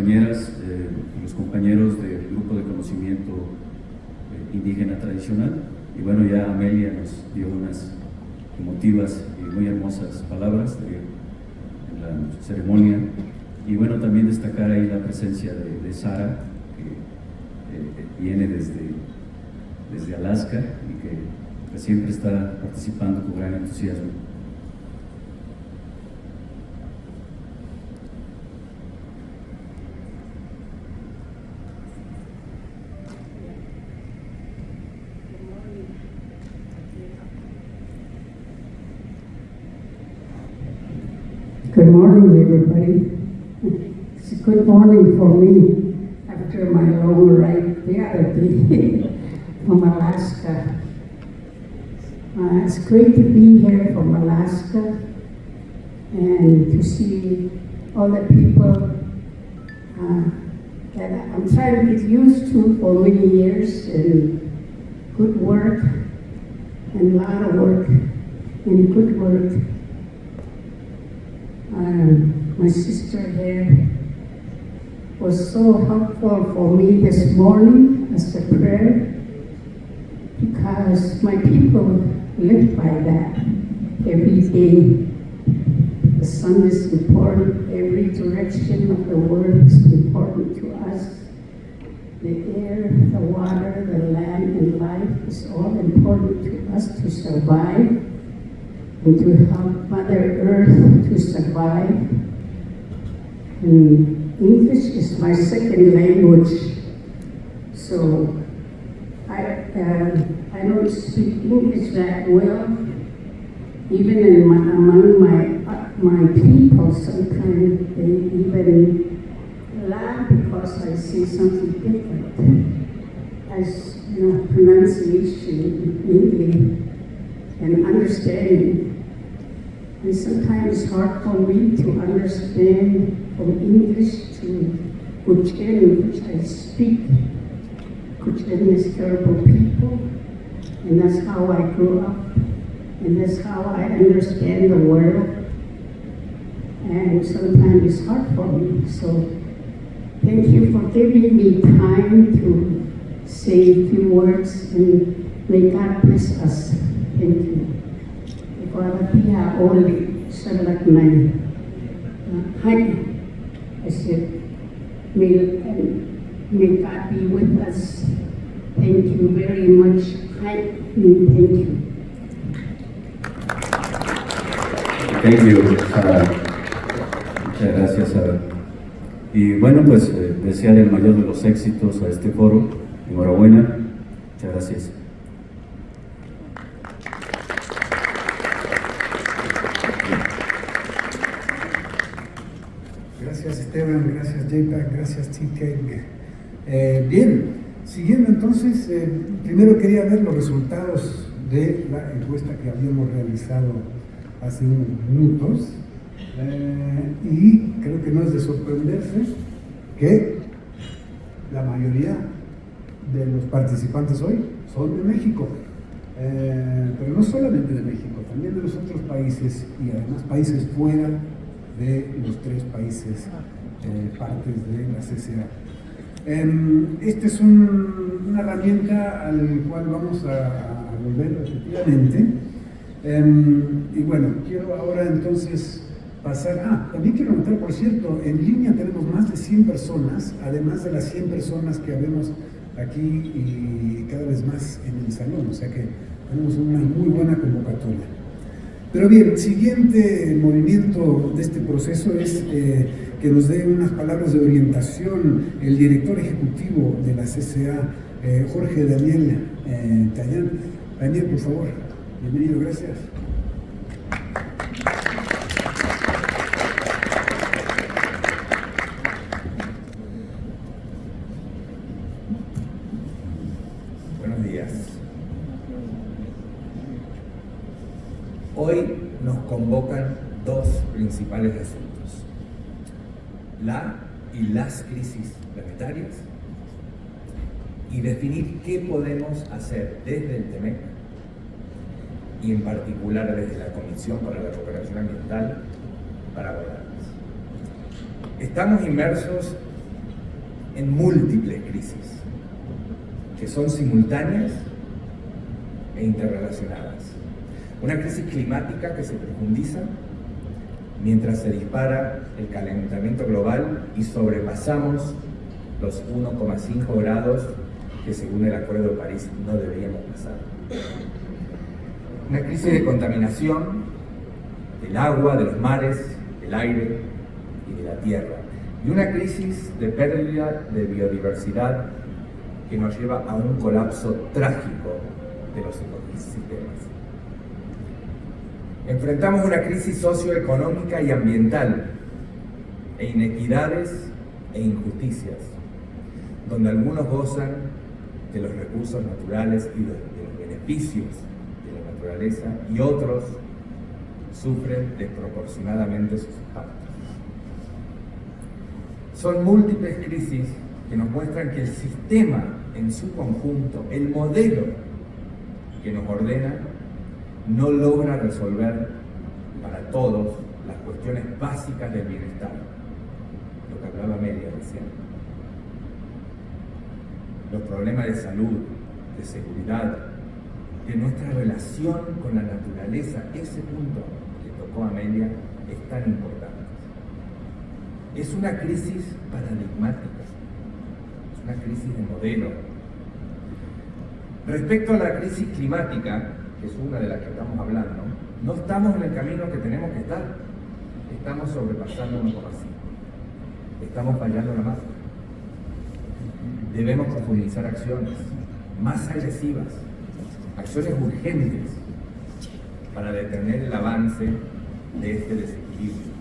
compañeras y los compañeros del Grupo de Conocimiento Indígena Tradicional. Y bueno, ya Amelia nos dio unas emotivas y muy hermosas palabras en la ceremonia. Y bueno, también destacar ahí la presencia de Sara, que viene desde Alaska y que siempre está participando con gran entusiasmo. Good morning, everybody. It's a good morning for me after my long ride reality from Alaska. It's great to be here from Alaska and to see all the people that I'm trying to get used to for many years, and good work and a lot of work and good work. My sister here was so helpful for me this morning as a prayer, because my people live by that every day. The sun is important, every direction of the world is important to us. The air, the water, the land, and life is all important to us to survive and to help Mother Earth to survive. And English is my second language, so I don't speak English that well. Even among my people, sometimes they even laugh because I say something different, as pronunciation in English and understanding. And sometimes it's hard for me to understand from English to Kuchen, which I speak. Kuchen is terrible people, and that's how I grew up, and that's how I understand the world. And sometimes it's hard for me. So thank you for giving me time to say a few words, and may God bless us. Thank you. Igualatia Oli Salaknai. Hi. I said, may God be with us. Thank you very much. Hi. Thank you. Thank you, Sara. Muchas gracias, Sara. Y bueno, pues desear el mayor de los éxitos a este foro. Enhorabuena. Muchas gracias. Gracias, Esteban, gracias, JPAC, gracias, TKEG. Bien, siguiendo entonces, primero quería ver los resultados de la encuesta que habíamos realizado hace unos minutos, y creo que no es de sorprenderse que la mayoría de los participantes hoy son de México, pero no solamente de México, también de los otros países, y además países fuera de los tres países partes de la CCA. Esta es una herramienta al cual vamos a volver efectivamente. Y bueno, quiero ahora entonces pasar. También quiero notar, por cierto, en línea tenemos más de 100 personas, además de las 100 personas que habemos aquí y cada vez más en el salón, o sea que tenemos una muy buena convocatoria. Pero bien, siguiente movimiento de este proceso es que nos dé unas palabras de orientación el director ejecutivo de la CCA, Jorge Daniel Tallán. Daniel, por favor, bienvenido, gracias. Buenos días. Hoy nos convocan dos principales asuntos: la y las crisis planetarias, y definir qué podemos hacer desde el TEMEC y en particular desde la Comisión para la Cooperación Ambiental para abordarlas. Estamos inmersos en múltiples crisis, que son simultáneas e interrelacionadas. Una crisis climática que se profundiza mientras se dispara el calentamiento global y sobrepasamos los 1,5 grados que según el Acuerdo de París no deberíamos pasar. Una crisis de contaminación del agua, de los mares, del aire y de la tierra. Y una crisis de pérdida de biodiversidad que nos lleva a un colapso trágico de los ecosistemas. Enfrentamos una crisis socioeconómica y ambiental, e inequidades e injusticias, donde algunos gozan de los recursos naturales y de los beneficios de la naturaleza, y otros sufren desproporcionadamente sus impactos. Son múltiples crisis que nos muestran que el sistema en su conjunto, el modelo que nos ordena, no logra resolver para todos las cuestiones básicas del bienestar, lo que hablaba Amelia recién. Los problemas de salud, de seguridad, de nuestra relación con la naturaleza, ese punto que tocó Amelia es tan importante. Es una crisis paradigmática, es una crisis de modelo. Respecto a la crisis climática, que es una de las que estamos hablando, no estamos en el camino que tenemos que estar. Estamos sobrepasando 1,5. Estamos fallando la masa. Debemos profundizar acciones más agresivas, acciones urgentes para detener el avance de este desequilibrio,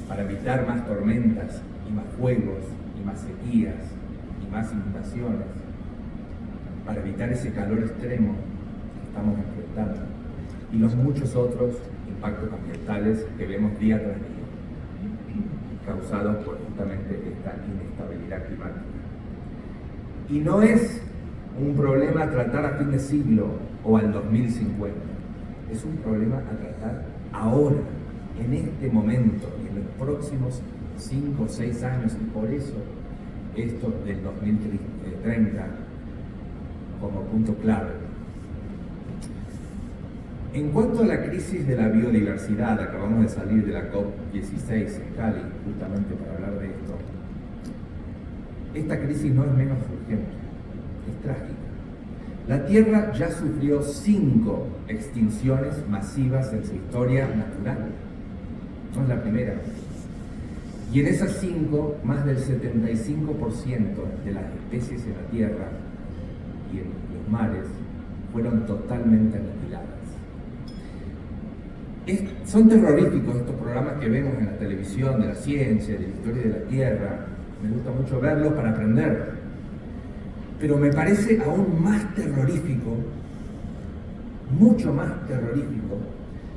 para evitar más tormentas y más fuegos y más sequías y más inundaciones, para evitar ese calor extremo que estamos enfrentando y los muchos otros impactos ambientales que vemos día tras día, causados por justamente esta inestabilidad climática. Y no es un problema a tratar a fin de siglo o al 2050, es un problema a tratar ahora, en este momento, y en los próximos 5 o 6 años, y por eso esto del 2030 como punto clave. En cuanto a la crisis de la biodiversidad, acabamos de salir de la COP16 en Cali, justamente para hablar de esto. Esta crisis no es menos urgente, es trágica. La Tierra ya sufrió 5 extinciones masivas en su historia natural. No es la primera. Y en esas 5, más del 75% de las especies en la Tierra y en los mares fueron totalmente aniquiladas. Son terroríficos estos programas que vemos en la televisión de la ciencia, de la historia de la Tierra. Me gusta mucho verlos para aprender. Pero me parece aún más terrorífico, mucho más terrorífico,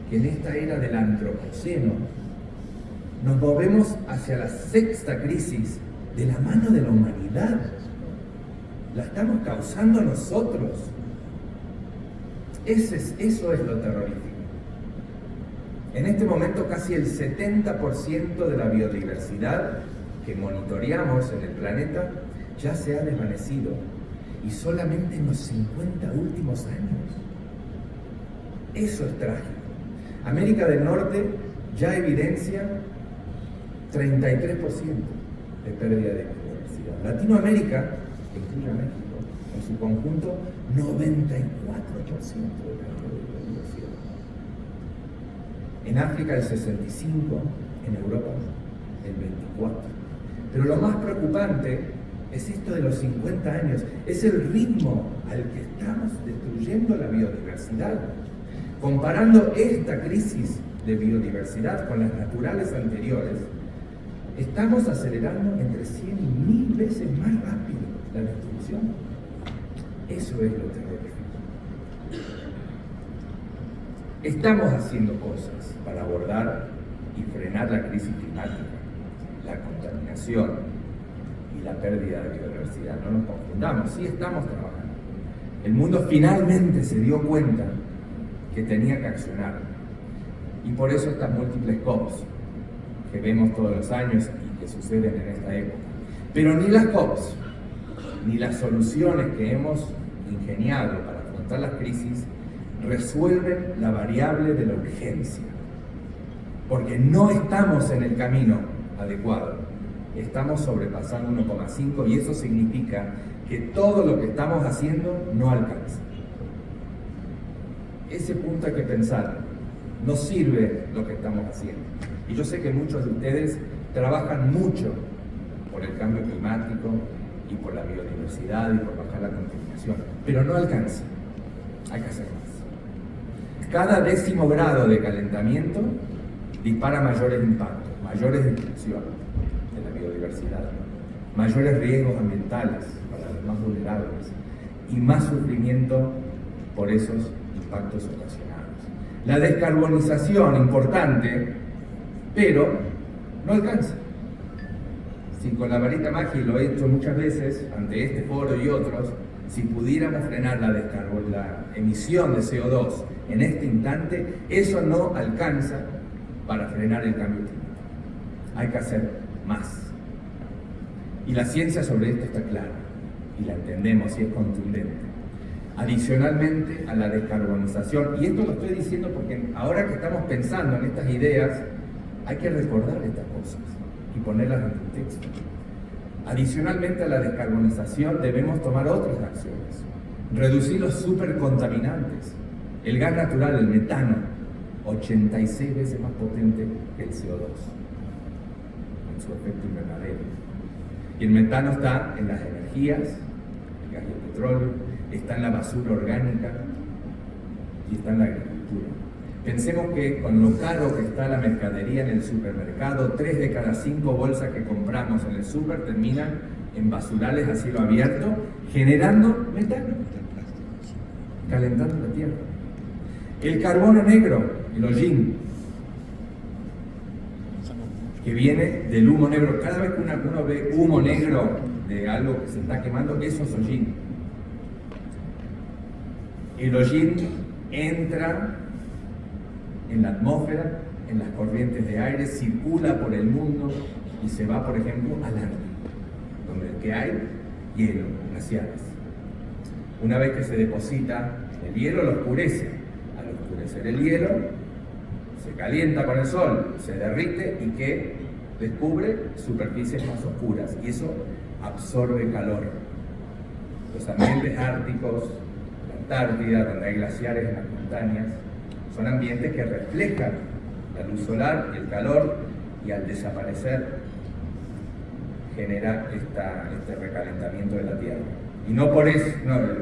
que en esta era del antropoceno nos movemos hacia la 6ª crisis de la mano de la humanidad. La estamos causando nosotros. Eso es lo terrorífico. En este momento casi el 70% de la biodiversidad que monitoreamos en el planeta ya se ha desvanecido, y solamente en los 50 últimos años. Eso es trágico. América del Norte ya evidencia 33% de pérdida de biodiversidad. Latinoamérica, que incluye a México, en su conjunto, 94% de pérdida de biodiversidad. En África el 65%, en Europa el 24%. Pero lo más preocupante es esto de los 50 años, es el ritmo al que estamos destruyendo la biodiversidad. Comparando esta crisis de biodiversidad con las naturales anteriores, estamos acelerando entre 100 y 1000 veces más rápido la destrucción. Eso es lo terrorífico. Estamos haciendo cosas para abordar y frenar la crisis climática, la contaminación y la pérdida de biodiversidad. No nos confundamos, sí estamos trabajando. El mundo finalmente se dio cuenta que tenía que accionar. Y por eso estas múltiples COPs que vemos todos los años y que suceden en esta época. Pero ni las COPs, ni las soluciones que hemos ingeniado para afrontar las crisis resuelven la variable de la urgencia, porque no estamos en el camino adecuado, estamos sobrepasando 1,5 y eso significa que todo lo que estamos haciendo no alcanza. Ese punto hay que pensar, no sirve lo que estamos haciendo. Y yo sé que muchos de ustedes trabajan mucho por el cambio climático y por la biodiversidad y por bajar la contaminación, pero no alcanza, hay que hacer más. Cada 10º grado de calentamiento dispara mayores impactos, mayores destrucciones de la biodiversidad, mayores riesgos ambientales para los más vulnerables y más sufrimiento por esos impactos ocasionados. La descarbonización, importante, pero no alcanza. Si con la varita mágica, y lo he hecho muchas veces ante este foro y otros, si pudiéramos frenar la emisión de CO2 en este instante, eso no alcanza para frenar el cambio climático. Hay que hacer más. Y la ciencia sobre esto está clara, y la entendemos y es contundente. Adicionalmente a la descarbonización, y esto lo estoy diciendo porque ahora que estamos pensando en estas ideas, hay que recordar estas cosas y ponerlas en contexto. Adicionalmente a la descarbonización debemos tomar otras acciones. Reducir los supercontaminantes. El gas natural, el metano, 86 veces más potente que el CO2 en su efecto invernadero. Y el metano está en las energías, el gas y el petróleo, está en la basura orgánica y está en la agricultura. Pensemos que con lo caro que está la mercadería en el supermercado, 3 de cada 5 bolsas que compramos en el súper terminan en basurales a cielo abierto, generando metano, calentando la tierra. El carbono negro, el hollín, que viene del humo negro. Cada vez que uno ve humo negro de algo que se está quemando, eso es hollín. El hollín entra en la atmósfera, en las corrientes de aire, circula por el mundo y se va, por ejemplo, al Ártico, donde hay hielo, glaciares. Una vez que se deposita el hielo, lo oscurece. Al oscurecer el hielo, se calienta con el sol, se derrite y que descubre superficies más oscuras y eso absorbe calor. Los ambientes árticos, la Antártida, donde hay glaciares en las montañas, son ambientes que reflejan la luz solar y el calor y al desaparecer genera este recalentamiento de la Tierra. Y no por eso,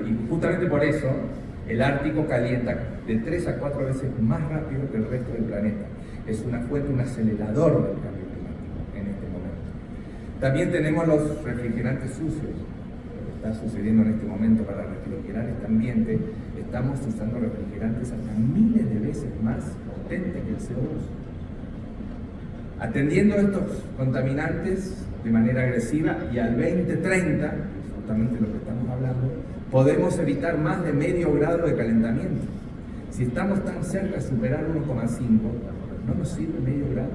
y justamente por eso el Ártico calienta de 3 a 4 veces más rápido que el resto del planeta. Es una fuente, un acelerador del cambio climático en este momento. También tenemos los refrigerantes sucios. Lo que está sucediendo en este momento para refrigerar este ambiente, estamos usando refrigerantes hasta miles de veces más potentes que el CO2. Atendiendo estos contaminantes de manera agresiva y al 2030, justamente lo que estamos hablando, podemos evitar más de medio grado de calentamiento. Si estamos tan cerca de superar 1,5, no nos sirve medio grado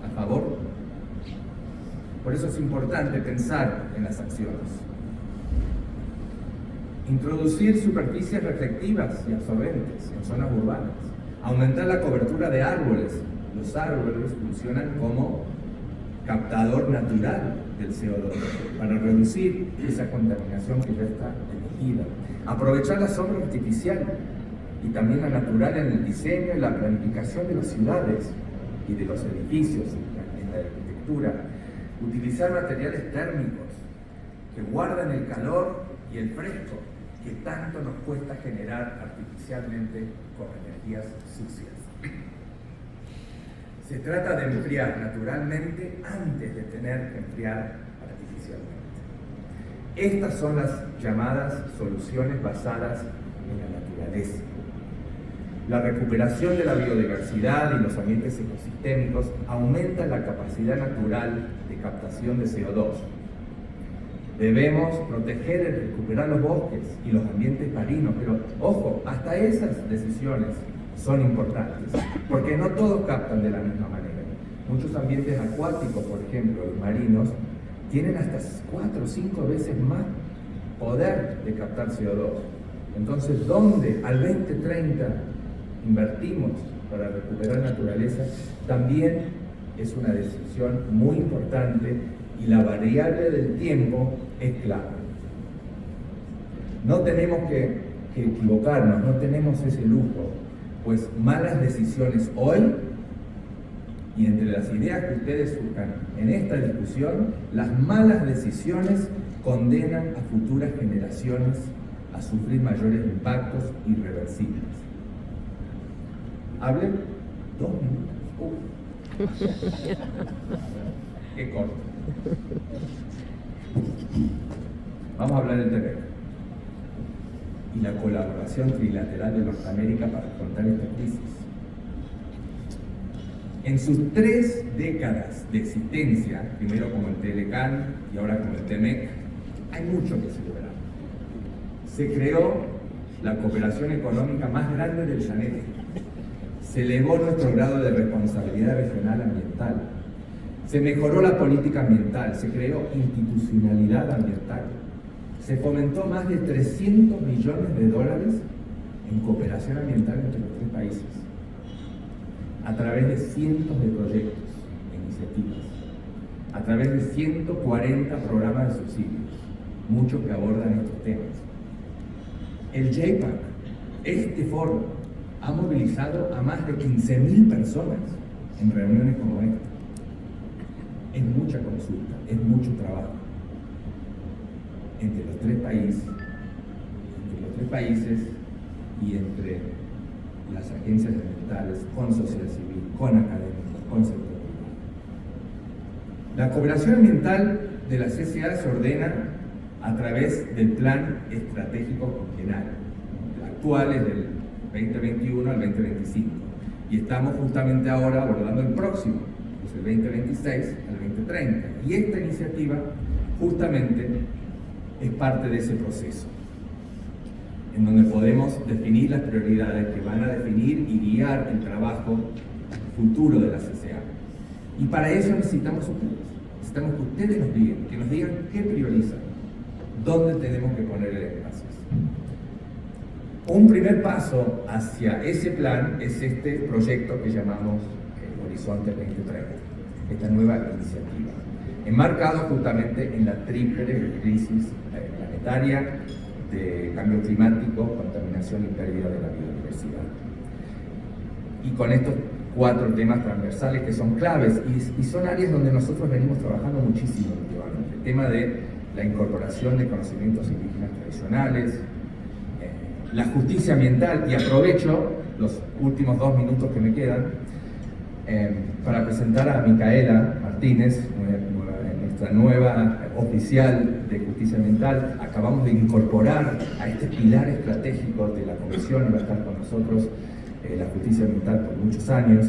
a favor. Por eso es importante pensar en las acciones. Introducir superficies reflectivas y absorbentes en zonas urbanas. Aumentar la cobertura de árboles. Los árboles funcionan como captador natural del CO2 para reducir esa contaminación que ya está emitida. Aprovechar la sombra artificial y también la natural en el diseño y la planificación de las ciudades y de los edificios, en la arquitectura. Utilizar materiales térmicos que guardan el calor y el fresco que tanto nos cuesta generar artificialmente con energías sucias. Se trata de enfriar naturalmente antes de tener que enfriar artificialmente. Estas son las llamadas soluciones basadas en la naturaleza. La recuperación de la biodiversidad y los ambientes ecosistémicos aumenta la capacidad natural de captación de CO2. Debemos proteger y recuperar los bosques y los ambientes marinos, pero ojo, hasta esas decisiones son importantes, porque no todos captan de la misma manera. Muchos ambientes acuáticos, por ejemplo, los marinos, tienen hasta 4 o 5 veces más poder de captar CO2. Entonces, ¿dónde al 2030 invertimos para recuperar naturaleza? También es una decisión muy importante y la variable del tiempo es clave. No tenemos que equivocarnos, no tenemos ese lujo, pues malas decisiones hoy, y entre las ideas que ustedes surjan en esta discusión, las malas decisiones condenan a futuras generaciones a sufrir mayores impactos irreversibles. Hablen 2 minutos. Qué corto. Vamos a hablar del TEMEC y la colaboración trilateral de Norteamérica para afrontar esta crisis. En sus 3 décadas de existencia, primero como el Telecan y ahora como el TEMEC, hay mucho que celebrar. Se creó la cooperación económica más grande del planeta. Se elevó nuestro grado de responsabilidad regional ambiental. Se mejoró la política ambiental, se creó institucionalidad ambiental. Se fomentó más de 300 millones de dólares en cooperación ambiental entre los 3 países, a través de cientos de proyectos e iniciativas, a través de 140 programas de subsidios, muchos que abordan estos temas. El JPAC, este foro, ha movilizado a más de 15.000 personas en reuniones como esta. Es mucha consulta, es mucho trabajo entre los 3 países y entre las agencias ambientales, con sociedad civil, con académicos, con sector privado. La cooperación ambiental de la CCA se ordena a través del Plan Estratégico Quinquenal. El actual es del 2021 al 2025 y estamos justamente ahora abordando el próximo, que es el 2026 al 2030. Y esta iniciativa justamente es parte de ese proceso, en donde podemos definir las prioridades que van a definir y guiar el trabajo futuro de la CCA. Y para eso necesitamos ustedes. Necesitamos que ustedes nos digan qué priorizan, dónde tenemos que poner el énfasis. Un primer paso hacia ese plan es este proyecto que llamamos Horizonte 2030, esta nueva iniciativa, enmarcado justamente en la triple crisis planetaria de cambio climático, contaminación y pérdida de la biodiversidad. Y con estos 4 temas transversales que son claves y son áreas donde nosotros venimos trabajando muchísimo últimamente. El tema de la incorporación de conocimientos indígenas tradicionales, la justicia ambiental, y aprovecho los últimos 2 minutos que me quedan para presentar a Micaela Martínez, nuestra nueva oficial de justicia ambiental. Acabamos de incorporar a este pilar estratégico de la Comisión y va a estar con nosotros la justicia ambiental por muchos años.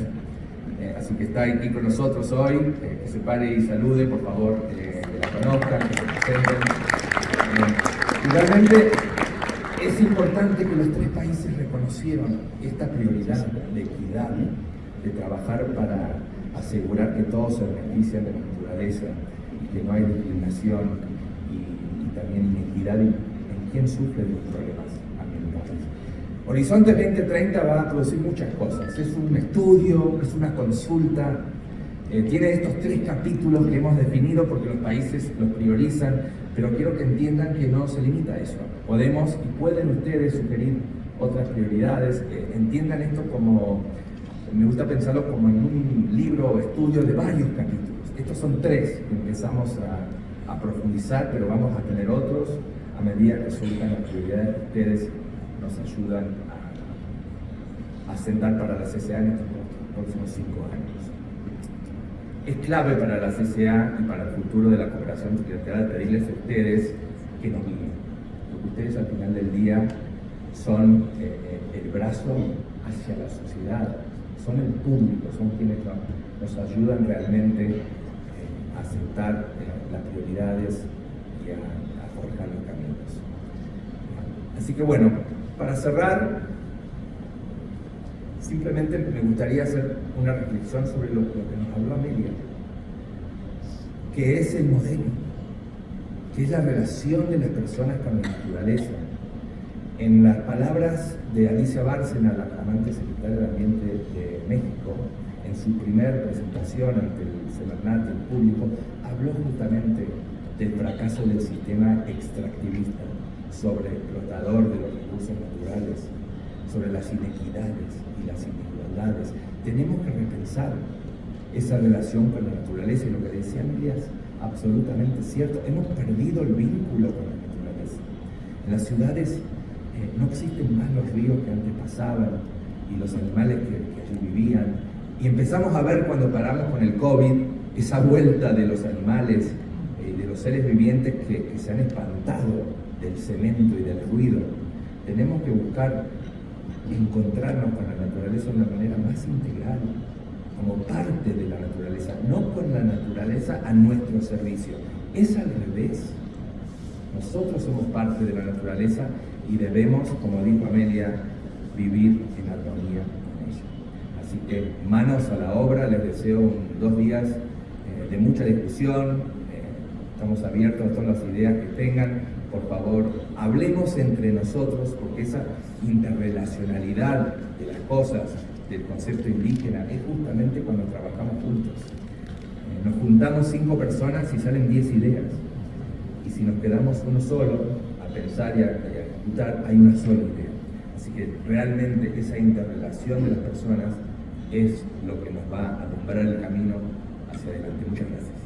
Así que está aquí con nosotros hoy, que se pare y salude, por favor, que la conozcan, que se presenten. Y realmente es importante que los 3 países reconocieron esta prioridad de equidad, de trabajar para asegurar que todos se benefician de la naturaleza y que no hay discriminación y también inequidad en quién sufre de los problemas ambientales. Horizonte 2030 va a producir muchas cosas. Es un estudio, es una consulta, tiene estos 3 capítulos que hemos definido porque los países los priorizan, pero quiero que entiendan que no se limita a eso. Podemos y pueden ustedes sugerir otras prioridades. Entiendan esto como, me gusta pensarlo como en un libro o estudio de varios capítulos. Estos son 3 que empezamos a profundizar, pero vamos a tener otros a medida que surjan las prioridades que ustedes nos ayudan a sentar para la CCA en estos próximos 5 años. Es clave para la CCA y para el futuro de la cooperación trilateral pedirles a ustedes que nos guíen, porque ustedes al final del día son el brazo hacia la sociedad, son el público, son quienes nos ayudan realmente a aceptar las prioridades y a forjar los caminos. Así que bueno, para cerrar, simplemente me gustaría hacer una reflexión sobre lo que nos habló Amelia, que es el modelo. que es la relación de las personas con la naturaleza. En las palabras de Alicia Bárcena, la flamante secretaria de Ambiente de México, en su primer presentación ante el Semarnat y el público, habló justamente del fracaso del sistema extractivista, sobreexplotador de los recursos naturales, sobre las inequidades y las desigualdades. Tenemos que repensar esa relación con la naturaleza, y lo que decía Amelia es absolutamente cierto. Hemos perdido el vínculo con la naturaleza. En las ciudades no existen más los ríos que antes pasaban y los animales que allí vivían. Y empezamos a ver, cuando paramos con el COVID, esa vuelta de los animales, de los seres vivientes que se han espantado del cemento y del ruido. Tenemos que buscar encontrarnos con la naturaleza de una manera más integral, como parte de la naturaleza, no con la naturaleza a nuestro servicio. Es al revés. Nosotros somos parte de la naturaleza y debemos, como dijo Amelia, vivir en armonía con ella. Así que manos a la obra, les deseo 2 días de mucha discusión, estamos abiertos a todas las ideas que tengan. Por favor, hablemos entre nosotros, porque esa interrelacionalidad de las cosas, del concepto indígena, es justamente cuando trabajamos juntos. Nos juntamos 5 personas y salen 10 ideas. Y si nos quedamos uno solo a pensar y a ejecutar, hay una sola idea. Así que realmente esa interrelación de las personas es lo que nos va a alumbrar el camino hacia adelante. Muchas gracias.